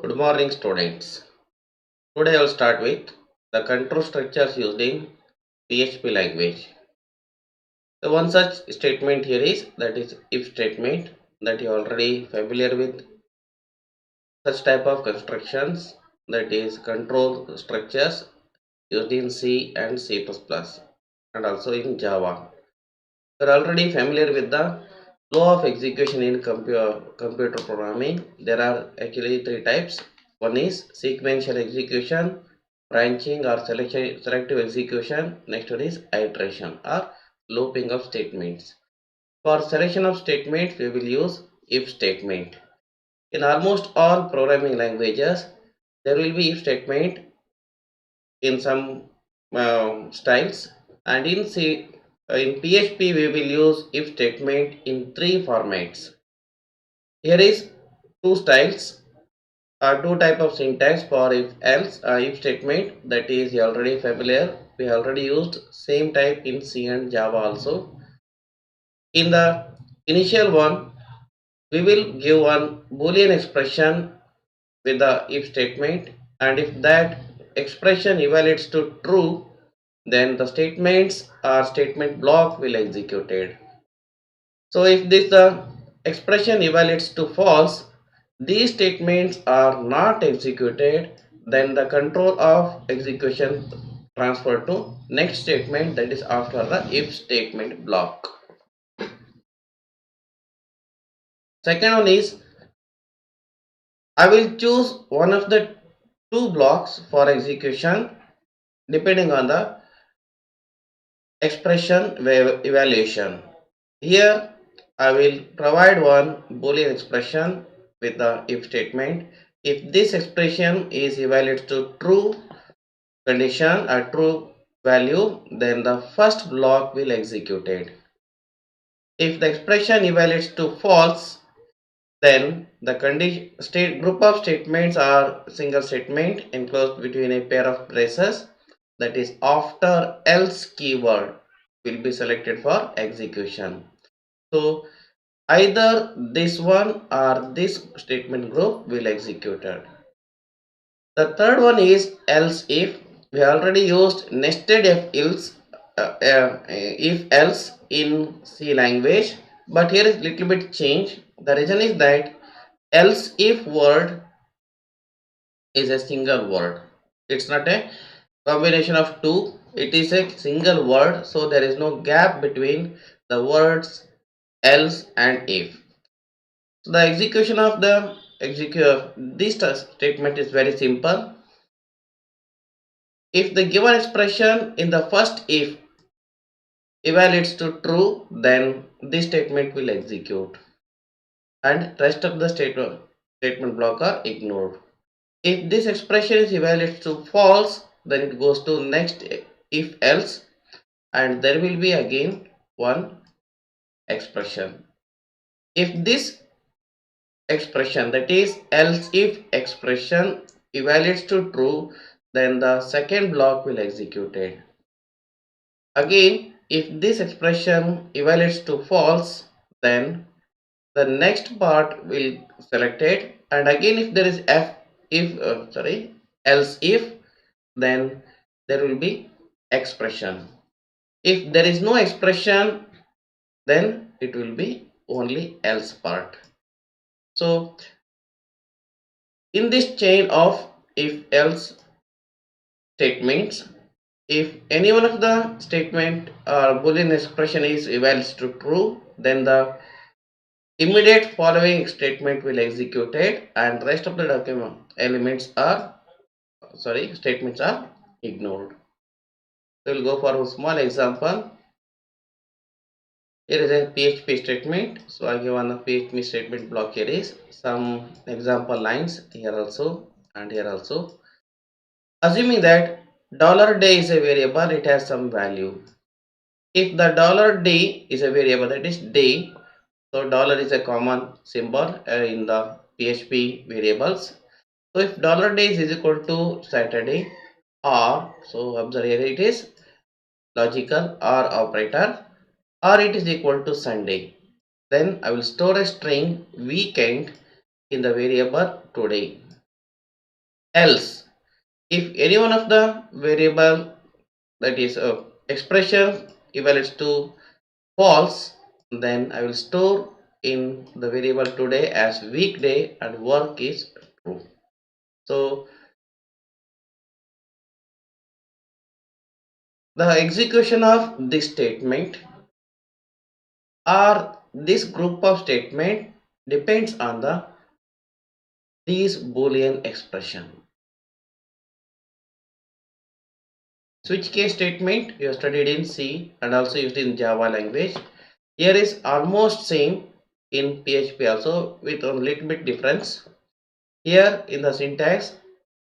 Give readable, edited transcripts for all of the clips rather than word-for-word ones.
Good morning, students. Today I will start with the control structures used in PHP language. The one such statement here is that is if statement that you are already familiar with such type of constructions, that is control structures used in C and C++ and also in Java. You are already familiar with the flow of execution in computer programming. There are actually three types. One is sequential execution, branching or selective execution. Next one is iteration or looping of statements. For selection of statements, we will use if statement. In almost all programming languages, there will be if statement in some styles, and in PHP we will use if statement in three formats. Here is two styles two type of syntax for if else if statement, that is already familiar. We already used same type in C and Java also. In the initial one, we will give one boolean expression with the if statement, and if that expression evaluates to true, then the statements or statement block will executed. So if this the expression evaluates to false, these statements are not executed, then the control of execution transferred to next statement, that is after the if statement block. Second one is I will choose one of the two blocks for execution depending on the expression evaluation. Here I will provide one boolean expression with the if statement. If this expression is evaluated to true condition or true value, then the first block will executed. If the expression evaluates to false, then the group of statements are single statement enclosed between a pair of braces, that is after else keyword will be selected for execution. So either this one or this statement group will executed. The third one is else if. We already used nested if else in C language, but here is little bit change. The reason is that else if word is a single word. It's not a combination of two. It is a single word, so there is no gap between the words else and if. So the execution of the this statement is very simple. If the given expression in the first if evaluates to true, then this statement will execute and rest of the statement block are ignored. If this expression is evaluated to false, then it goes to next if else, and there will be again one expression. If this expression, that is else if expression, evaluates to true, then the second block will executed. Again, if this expression evaluates to false, then the next part will selected, and again if there is else if, then there will be expression. If there is no expression, then it will be only else part. So in this chain of if else statements, if any one of the statement or boolean expression is evaluated to true, then the immediate following statement will executed and rest of the document statements are ignored. We will go for a small example. Here is a PHP statement. So I give one PHP statement block. Here is some example lines here also and here also. Assuming that $day is a variable, it has some value. If the $day is a variable, that is day, so dollar is a common symbol in the PHP variables. So if $day is equal to Saturday, or so observe here it is logical or operator, or it is equal to Sunday, then I will store a string weekend in the variable today. else if any one of the variable, that is expression, evaluates to false, then I will store in the variable today as weekday and work is true. So the execution of this statement or this group of statement depends on the this boolean expression. Switch case statement you have studied in C and also used in Java language. Here is almost same in PHP also with a little bit difference. Here in the syntax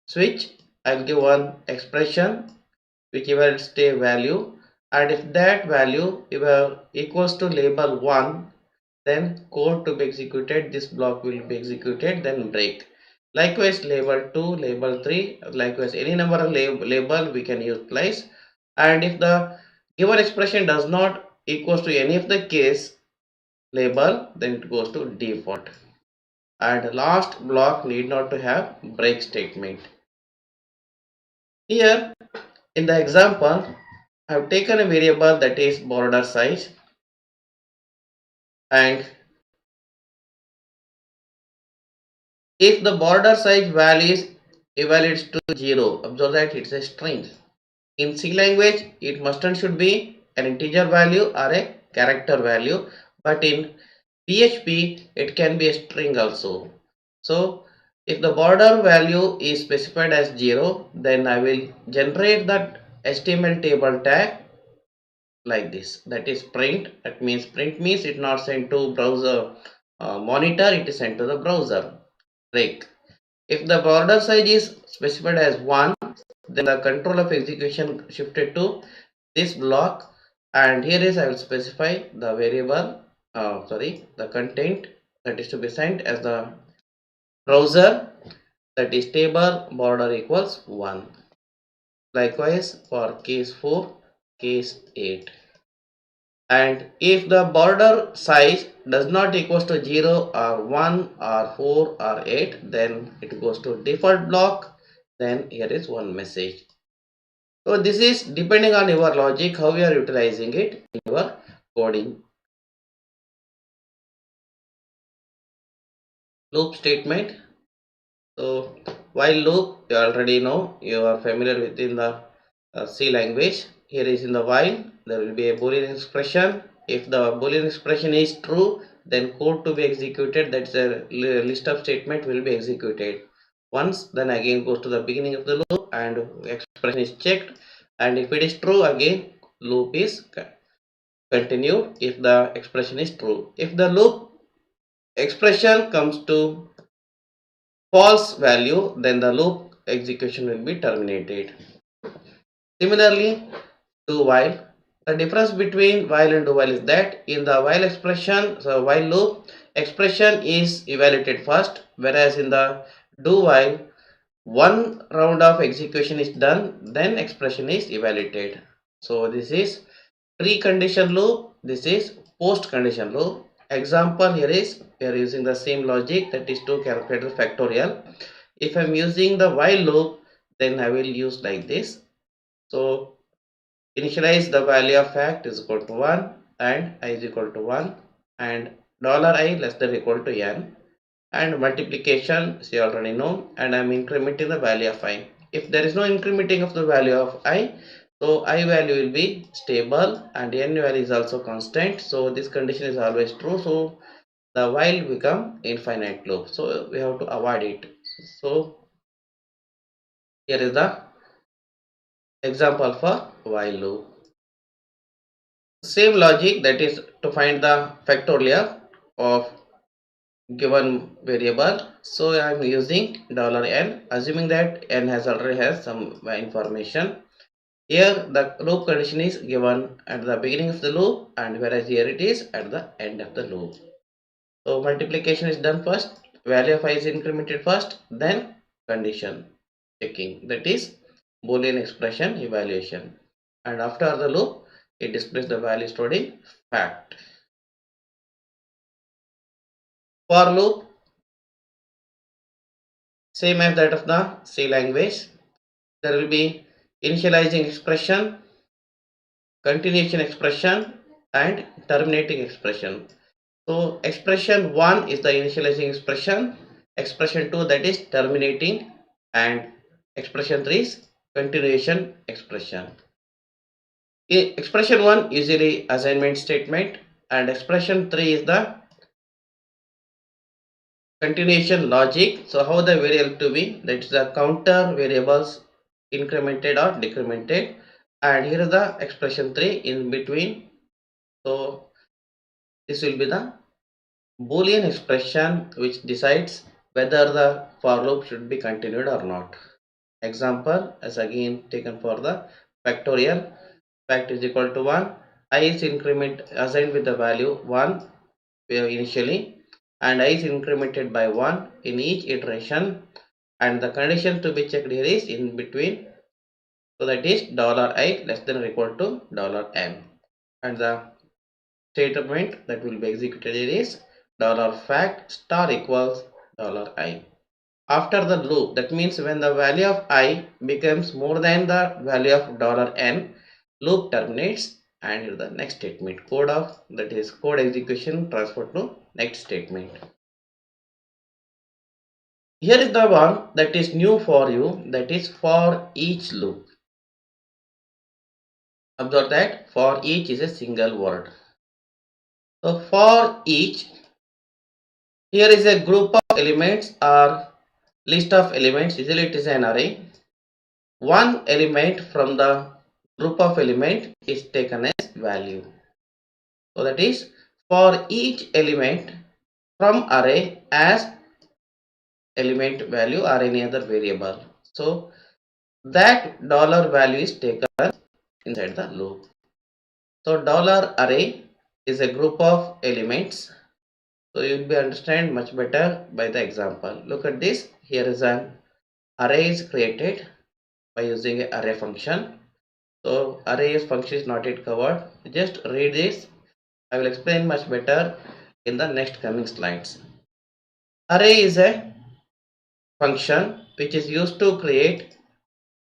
switch, I'll give one expression which evaluates a value, and if that value equals to label 1, then code to be executed, this block will be executed, then break. Likewise label 2, label 3, likewise any number of label we can use place, and if the given expression does not equals to any of the case label, then it goes to default. And last block need not to have break statement. Here in the example, I have taken a variable that is border size, and if the border size value is evaluates to 0, observe that it's a string. In C language, it must and should be an integer value or a character value, but in PHP, it can be a string also. So, if the border value is specified as 0, then I will generate that HTML table tag like this, that is print. That means print means it not sent to browser monitor, it is sent to the browser. Break. If the border size is specified as 1, then the control of execution shifted to this block, and here is I will specify the variable the content that is to be sent as the browser, that is table border equals 1. Likewise for case 4, case 8. And if the border size does not equals to 0 or 1 or 4 or 8, then it goes to default block. Then here is one message. So this is depending on your logic, how you are utilizing it in your coding. Loop statement. So while loop, you already know, you are familiar within the C language. Here is in the while, there will be a boolean expression. If the boolean expression is true, then code to be executed, that's a list of statement will be executed. Once, then again goes to the beginning of the loop and expression is checked, and if it is true, again loop is continued if the expression is true. If the loop expression comes to false value, then the loop execution will be terminated. Similarly, do while. The difference between while and do while is that in the while expression, so while loop expression is evaluated first, whereas in the do while one round of execution is done, then expression is evaluated. So this is pre-condition loop, this is post-condition loop. Example here is we are using the same logic, that is to calculate the factorial. If I am using the while loop, then I will use like this. So initialize the value of fact is equal to 1 and I is equal to 1 and $I less than or equal to n, and multiplication you already know, and I am incrementing the value of I. If there is no incrementing of the value of I, so I value will be stable and n value is also constant, so this condition is always true, so the while become infinite loop, so we have to avoid it. So here is the example for while loop. Same logic, that is to find the factorial of given variable. So I am using $n, assuming that n has already has some information. Here the loop condition is given at the beginning of the loop, and whereas here it is at the end of the loop. So multiplication is done first, value of I is incremented first, then condition checking, that is Boolean expression evaluation, and after the loop it displays the value stored in fact. For loop, same as that of the C language. There will be initializing expression, continuation expression, and terminating expression. So expression 1 is the initializing expression, expression 2 that is terminating, and expression 3 is continuation expression. Expression 1 usually assignment statement, and expression 3 is the continuation logic. So how the variable to be, that is the counter variables incremented or decremented, and here is the expression 3 in between. So this will be the Boolean expression which decides whether the for loop should be continued or not. Example as again taken for the factorial. Fact is equal to 1. I is increment assigned with the value 1 initially, and I is incremented by 1 in each iteration, and the condition to be checked here is in between. So that is $I less than or equal to $n, and the statement that will be executed is $fact star equals $I. After the loop, that means when the value of I becomes more than the value of $n, loop terminates, and the next statement code of that is code execution transferred to next statement. Here is the one that is new for you, that is for each loop. Observe that for each is a single word. So for each, here is a group of elements or list of elements, usually it is an array. One element from the group of element is taken as value. So that is for each element from array as element value or any other variable. So that dollar value is taken inside the loop. So dollar array is a group of elements. So you will be understand much better by the example. Look at this. Here is an array is created by using an array function. So array function is not yet covered. Just read this. I will explain much better in the next coming slides. Array is a function which is used to create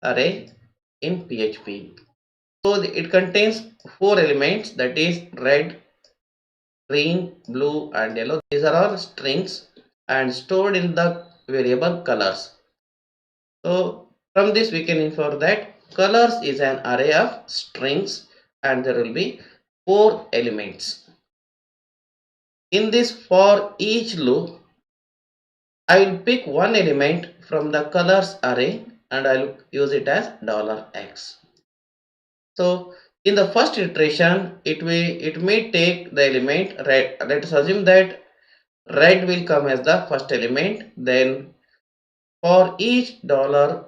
array in PHP. So it contains 4 elements, that is red, green, blue and yellow. These are all strings and stored in the variable colors. So from this we can infer that colors is an array of strings and there will be 4 elements. In this for each loop, I will pick one element from the colors array and I will use it as $x. So in the first iteration, it may take the element red. Let us assume that red will come as the first element. Then for each dollar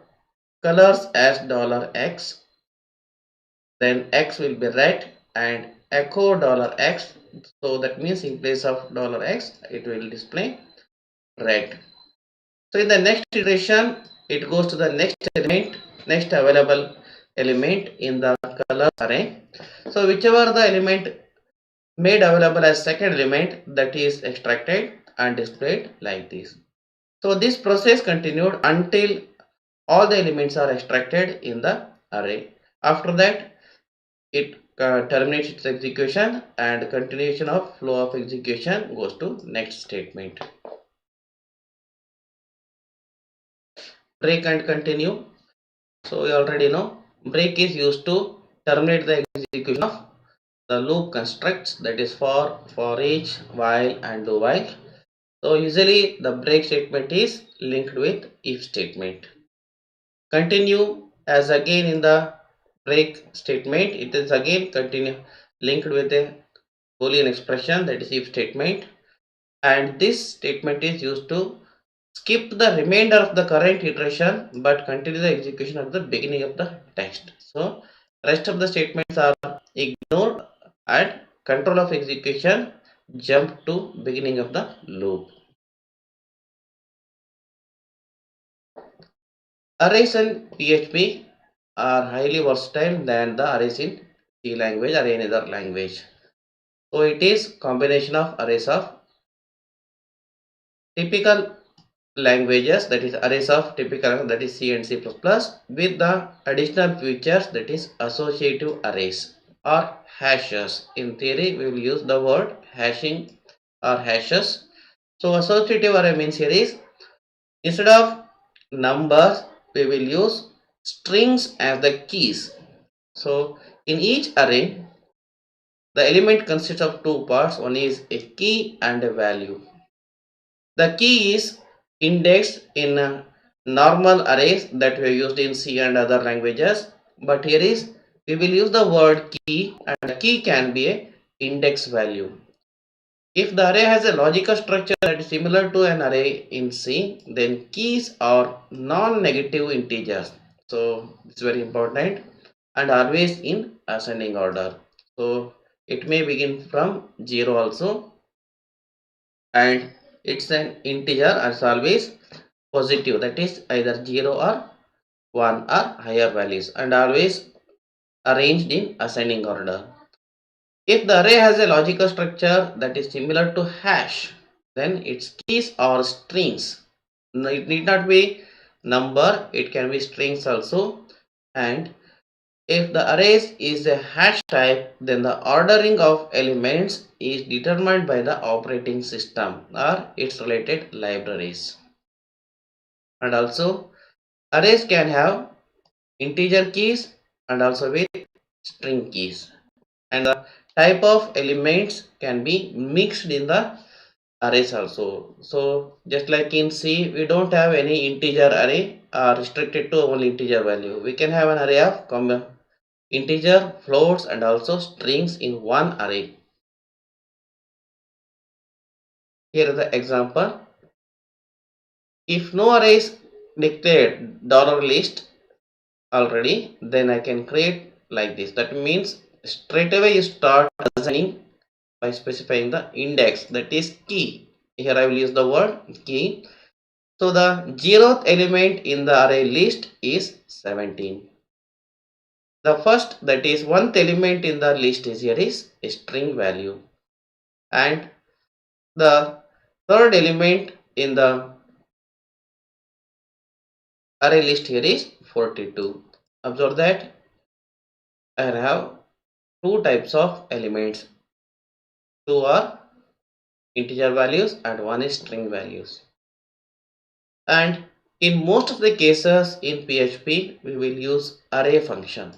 colors as $x, then x will be red and echo $x. So that means in place of $x, it will display red. So in the next iteration, it goes to the next available element in the color array. So whichever the element made available as second element, that is extracted and displayed like this. So this process continued until all the elements are extracted in the array. After that, it terminates its execution and continuation of flow of execution goes to next statement. Break and continue. So you already know break is used to terminate the execution of the loop constructs, that is for each, while and do while. So usually the break statement is linked with if statement. Continue as again in the break statement, it is again continue linked with a Boolean expression, that is if statement, and this statement is used to skip the remainder of the current iteration but continue the execution at the beginning of the text. So rest of the statements are ignored and control of execution jump to beginning of the loop. Arrays in PHP are highly versatile than the arrays in C language or any other language. So it is combination of arrays of typical languages, that is arrays of typical, that is C and C++, with the additional features, that is associative arrays or hashes. In theory we will use the word hashing or hashes. So associative array means here is, instead of numbers we will use strings as the keys. So in each array the element consists of two parts. One is a key and a value. The key is indexed in normal arrays that we have used in C and other languages, but here is we will use the word key, and the key can be a index value. If the array has a logical structure that is similar to an array in C, then keys are non-negative integers. So it's very important, and always in ascending order. So it may begin from 0 also, and it's an integer as always positive, that is either 0 or 1 or higher values, and always arranged in ascending order. If the array has a logical structure that is similar to hash, then its keys are strings. It need not be number, it can be strings also. And if the array is a hash type, then the ordering of elements is determined by the operating system or its related libraries. And also arrays can have integer keys and also with string keys, and the type of elements can be mixed in the arrays also. So just like in C we don't have any integer array restricted to only integer value. We can have an array of integer, floats and also strings in one array. Here is the example. If no array is declared $list already, then I can create like this. That means straight away you start assigning by specifying the index, that is key. Here I will use the word key. So the 0th element in the array list is 17. The first, that is 1th element in the list is here is a string value, and the third element in the array list here is 42. Observe that I have two types of elements. Two are integer values and one is string values. And in most of the cases in PHP we will use array function.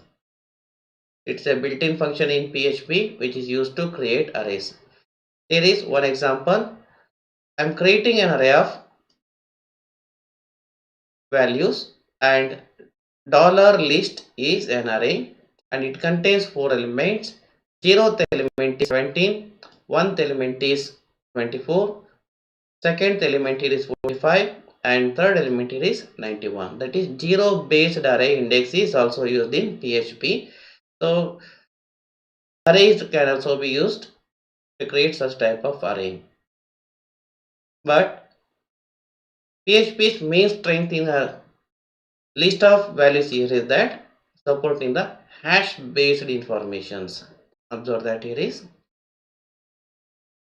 It's a built-in function in PHP which is used to create arrays. Here is one example. I'm creating an array of values, and $list is an array and it contains four elements. 0th element is 17, 1th element is 24, second element here is 45, and third element here is 91. That is 0 based array index is also used in PHP. So arrays can also be used to create such type of array. But PHP's main strength in a list of values here is that supporting the hash based informations. Observe that here is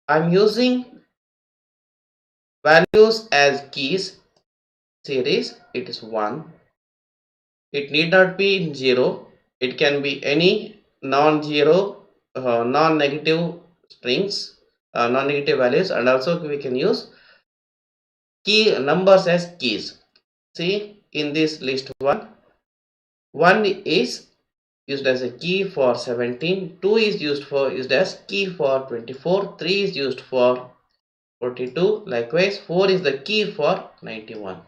I'm using values as keys. Series it is 1. It need not be 0. It can be any non-zero, non-negative strings, non-negative values, and also we can use key numbers as keys. See in this list 1 is used as a key for 17, 2 is used as key for 24, 3 is used for 42, likewise 4 is the key for 91.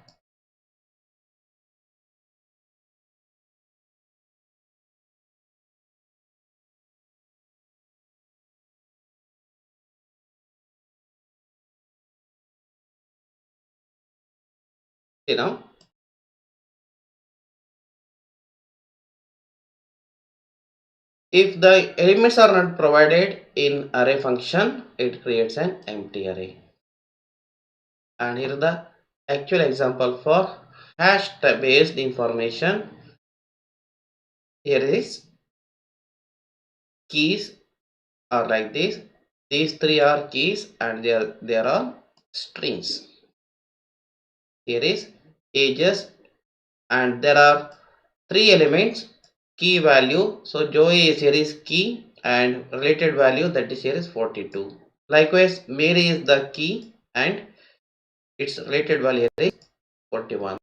You know, if the elements are not provided in array function, it creates an empty array. And here is the actual example for hash based information. Here is keys are like this. These three are keys and there are strings. here is ages, and there are three elements, key value. So Joey is here is key, and related value, that is here is 42. Likewise, Mary is the key and its related value here is 41.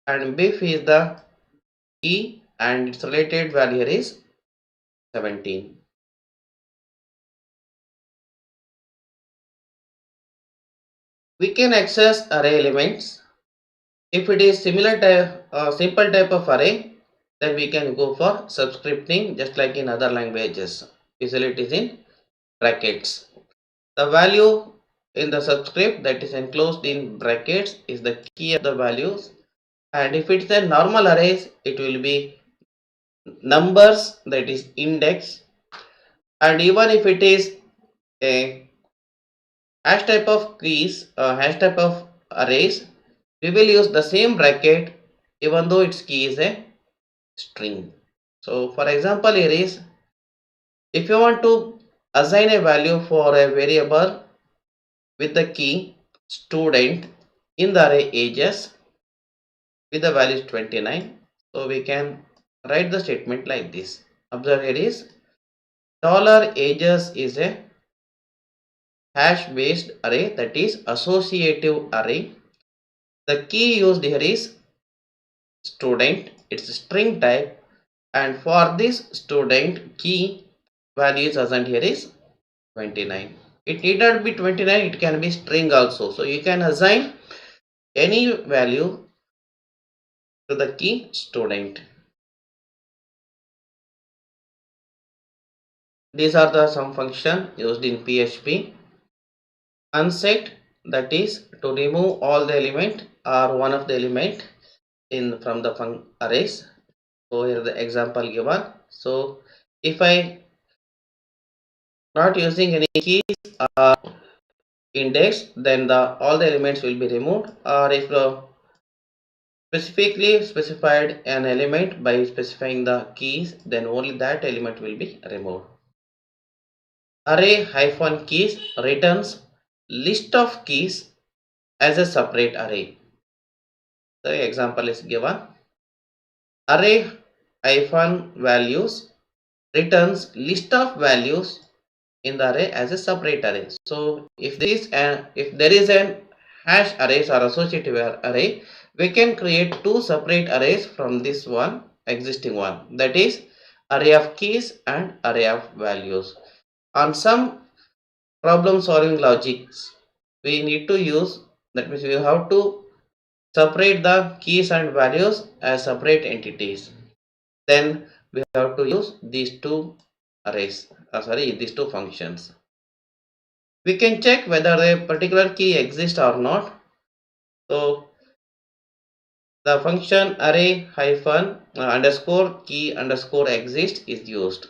And Biff is the key and its related value here is 17. We can access array elements. If it is similar type, simple type of array, then we can go for subscripting just like in other languages. Usually it is in brackets. The value in the subscript that is enclosed in brackets is the key of the values, and if it's a normal arrays, it will be numbers, that is index. And even if it is a hash type of keys, hash type of arrays, we will use the same bracket even though its key is a string. So for example, here is, if you want to assign a value for a variable with the key student in the array ages with the value is 29, so we can write the statement like this. Observe, here is dollar $ages is a hash based array, that is associative array. The key used here is student, it's string type, and for this student key value is assigned here is 29. It need not be 29, it can be string also. So you can assign any value to the key student. These are the some function used in PHP. Unset, that is to remove all the element or one of the element in from the arrays. So here the example given. So if I not using any keys or index, then the all the elements will be removed. Or if specifically specified an element by specifying the keys, then only that element will be removed. Array hyphen keys returns list of keys as a separate array. The example is given. Array hyphen values returns list of values in the array as a separate array. So if there is an hash arrays or associative array, we can create two separate arrays from this one existing one, that is array of keys and array of values. On some problem solving logics, we need to use, that means we have to separate the keys and values as separate entities. Then we have to use these two arrays, these two functions. We can check whether a particular key exists or not. So the function array hyphen underscore key underscore exist is used.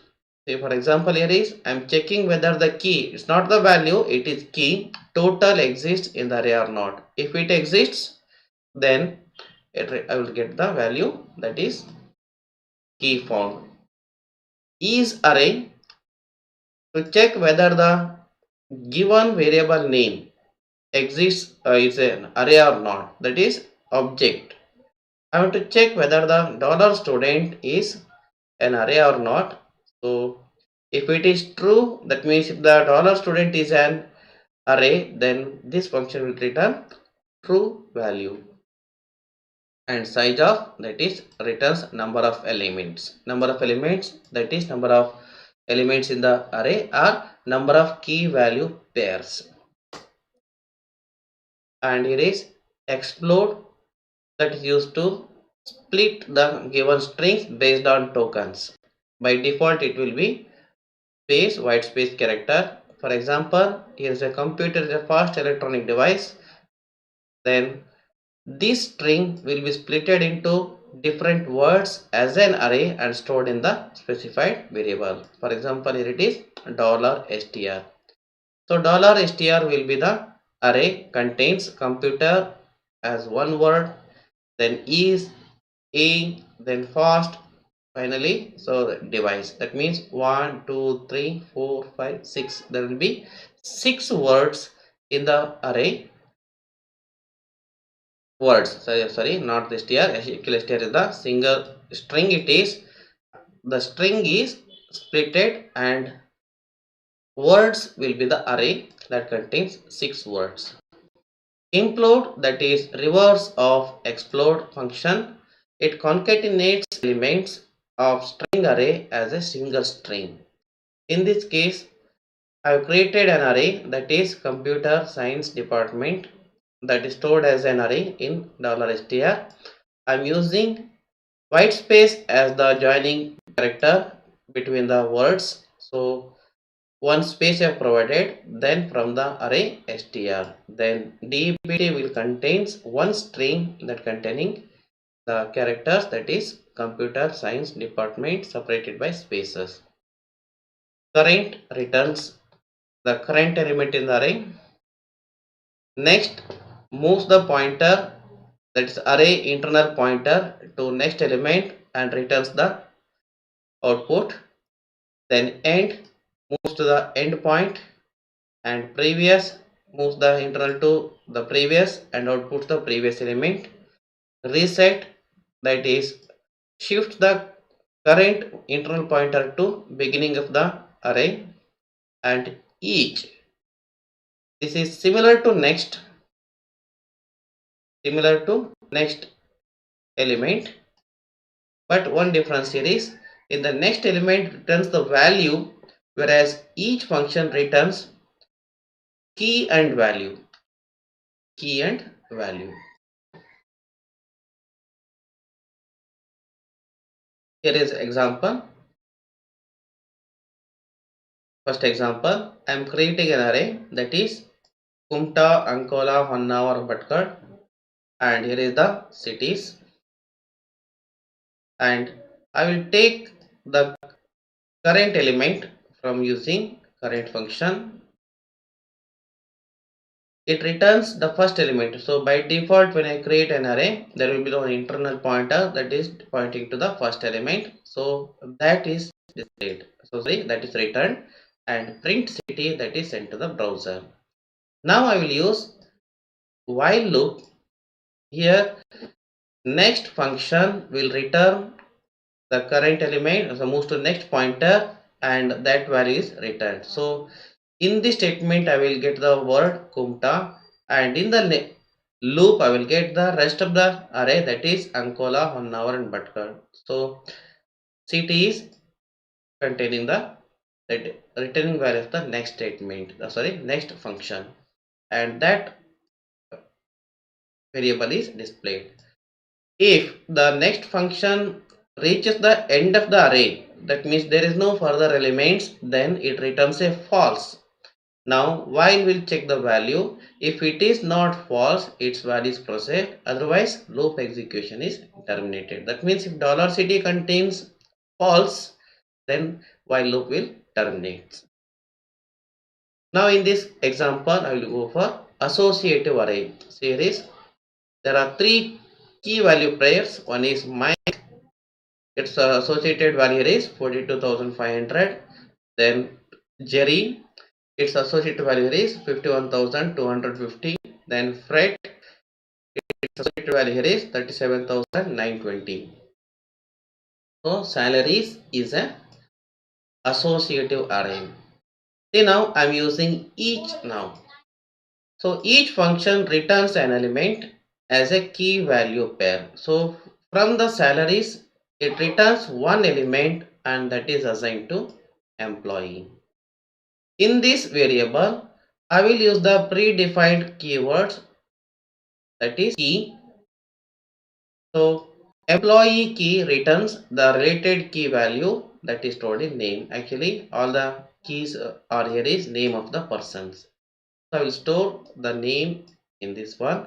Say for example, here is I am checking whether the key, it's not the value, it is key total exists in the array or not. If it exists, then I will get the value, that is key found. Is array to check whether the given variable name exists, is an array or not, that is object. I want to check whether the dollar student is an array or not. So if it is true, that means if the dollar student is an array, then this function will return true value. And size of, that is returns number of elements. Number of elements, that is number of elements in the array, or number of key value pairs. And here is explode, that is used to split the given strings based on tokens. By default it will be space white space character. For example, here is a computer is a fast electronic device, then this string will be splitted into different words as an array and stored in the specified variable. For example, here it is $str. So $str will be the array contains computer as one word, then is, a, then fast, finally so device. That means 1 2 3 4 5 6, there will be 6 words in the array, words. Sorry, not the str. Actually, str is the single string. It is the string is splitted and words will be the array that contains 6 words. Implode, that is reverse of explode function. It concatenates elements of string array as a single string. In this case, I have created an array that is computer science department that is stored as an array in $str. I am using white space as the joining character between the words. So one space I have provided, then from the array str, then dbt will contains one string that containing the characters, that is computer science department separated by spaces. Current returns the current element in the array. Next moves the pointer, that is array internal pointer, to next element and returns the output. Then end moves to the end point, and previous moves the internal to the previous and outputs the previous element. Reset, that is shift the current internal pointer to beginning of the array. And each, this is similar to next element, but one difference here is in the next element returns the value, whereas each function returns key and value. Here is example. First example, I am creating an array that is Kumta, Ankola, Honavar, Bhatkar, and here is the cities, and I will take the current element from using current function. It returns the first element. So by default, when I create an array, there will be no internal pointer that is pointing to the first element. So that is displayed. So sorry, that is returned, and print city, that is sent to the browser. Now I will use while loop. Here next function will return the current element, so moves to next pointer, and that value is returned. So in this statement I will get the word Kumta, and in the loop I will get the rest of the array, that is Ankola, Honavar and Bhatkar. So city is containing the returning value of the next statement, next function, and that variable is displayed. If the next function reaches the end of the array, that means there is no further elements, then it returns a false. Now while we'll check the value, if it is not false, its value is processed, otherwise loop execution is terminated. That means if $cd contains false, then while loop will terminate. Now in this example, I will go for associative array. Series, there are 3 key value pairs. One is Mike, its associated value is 42,500. Then Jerry, its associated value is 51,250. Then Fred, its associated value is 37,920. So salaries is a associative array. See, now I am using each now. So each function returns an element as a key value pair. So from the salaries, it returns one element, and that is assigned to employee. In this variable, I will use the predefined keywords, that is key. So employee key returns the related key value that is stored in name. Actually all the keys are here is name of the persons. So I will store the name in this one.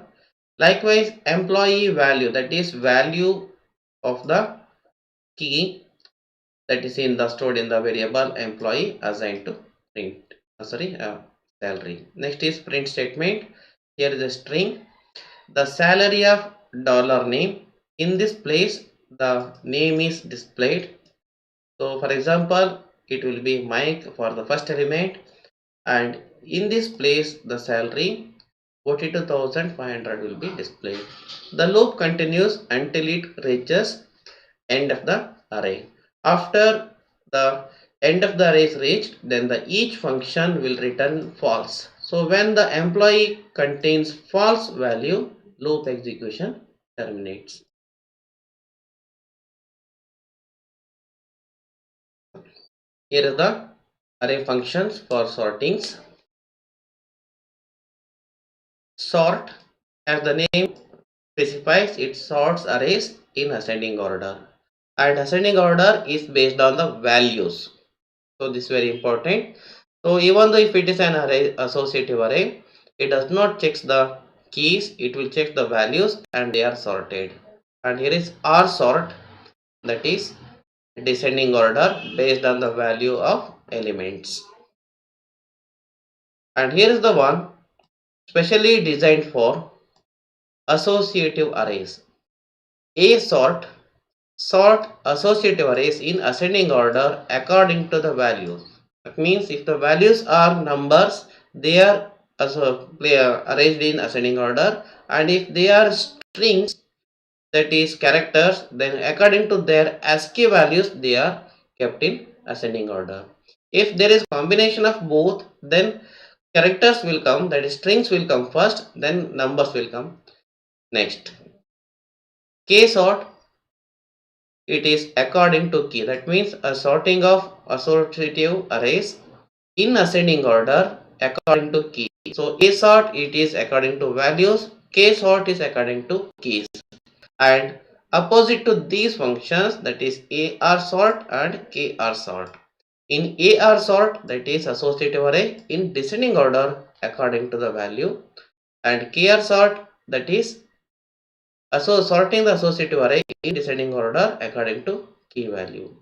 Likewise employee value, that is value of the key, that is in the stored in the variable employee assigned to print salary. Next is print statement. Here is a string, the salary of dollar name. In this place the name is displayed. So for example, it will be Mike for the first element, and in this place the salary, 42,500 will be displayed. The loop continues until it reaches end of the array. After the end of the array is reached, then the each function will return false. So when the employee contains false value, loop execution terminates. Here is the array functions for sortings. Sort, as the name specifies, it sorts arrays in ascending order, and ascending order is based on the values. So this is very important. So even though if it is an array, associative array, it does not check the keys, it will check the values and they are sorted. And here is R sort, that is descending order based on the value of elements. And here is the one specially designed for associative arrays. A sort associative arrays in ascending order according to the values. That means if the values are numbers, they are arranged in ascending order, and if they are strings, that is characters, then according to their ASCII values they are kept in ascending order. If there is combination of both, then characters will come, that is strings will come first, then numbers will come next. K sort, it is according to key. That means a sorting of associative arrays in ascending order according to key. So A sort, it is according to values, K sort is according to keys. And opposite to these functions, that is AR sort and KR sort. In AR sort, that is associative array in descending order according to the value, and KR sort, that is sorting the associative array in descending order according to key value.